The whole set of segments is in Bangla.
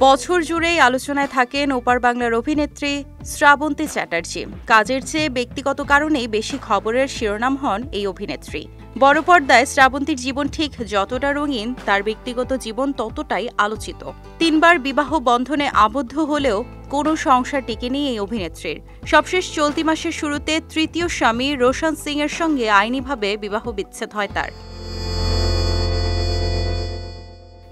বছর জুড়েই আলোচনায় থাকেন ওপার বাংলার অভিনেত্রী শ্রাবন্তী চ্যাটার্জি। কাজের চেয়ে ব্যক্তিগত কারণেই বেশি খবরের শিরোনাম হন এই অভিনেত্রী। বড় পর্দায় শ্রাবন্তীর জীবন ঠিক যতটা রঙিন, তার ব্যক্তিগত জীবন ততটাই আলোচিত। 3 বার বিবাহ বন্ধনে আবদ্ধ হলেও কোনো সংসার টিকেনি এই অভিনেত্রীর। সবশেষ চলতি মাসের শুরুতে তৃতীয় স্বামী রোশন সিং এর সঙ্গে আইনিভাবে বিবাহ বিচ্ছেদ হয় তার।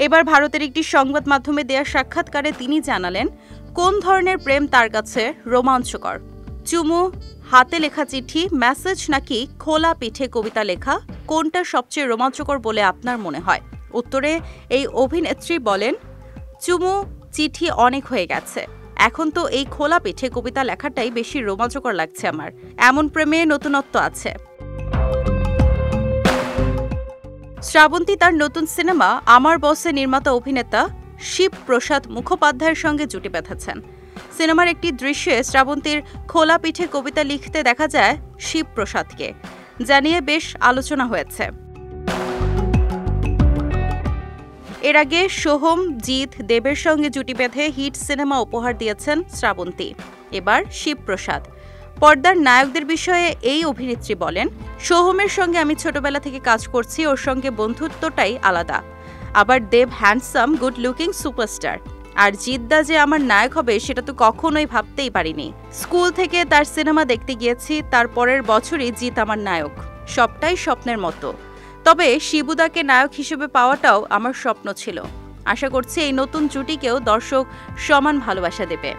এবার ভারতের একটি সংবাদ মাধ্যমে দেয়া সাক্ষাৎকারে তিনি জানালেন, কোন ধরনের প্রেম তার কাছে রোমাঞ্চকর। চুমু, হাতে লেখা চিঠি, মেসেজ নাকি খোলা পিঠে কবিতা লেখা, কোনটা সবচেয়ে রোমাঞ্চকর বলে আপনার মনে হয়? উত্তরে এই অভিনেত্রী বলেন, চুমু, চিঠি অনেক হয়ে গেছে, এখন তো এই খোলা পিঠে কবিতা লেখাটাই বেশি রোমাঞ্চকর লাগছে আমার। এমন প্রেমে নতুনত্ব আছে। শ্রাবন্তী তার নতুন সিনেমা আমার বসে নির্মাতা অভিনেতা শিবপ্রসাদ মুখোপাধ্যায়ের সঙ্গে জুটি বেঁধেছেন। সিনেমার একটি দৃশ্যে শ্রাবন্তীর খোলা পিঠে কবিতা লিখতে দেখা যায় শিবপ্রসাদকে, যা নিয়ে বেশ আলোচনা হয়েছে। এর আগে সোহম, জিৎ, দেবের সঙ্গে জুটি বেঁধে হিট সিনেমা উপহার দিয়েছেন শ্রাবন্তী। এবার শিবপ্রসাদ। পর্দার নায়কদের বিষয়ে এই অভিনেত্রী বলেন, সোহমের সঙ্গে আমি ছোটবেলা থেকে কাজ করছি, ওর সঙ্গে বন্ধুত্বটাই আলাদা। আবার দেব হ্যান্ডসাম, গুড লুকিং সুপারস্টার। আর জিদ্দা যে আমার নায়ক হবে সেটা তো কখনোই ভাবতেই পারিনি। স্কুল থেকে তার সিনেমা দেখতে গিয়েছি, তার পরের বছরই জিৎ আমার নায়ক। সবটাই স্বপ্নের মতো। তবে শিবুদাকে নায়ক হিসেবে পাওয়াটাও আমার স্বপ্ন ছিল। আশা করছি এই নতুন জুটিকেও দর্শক সমান ভালোবাসা দেবে।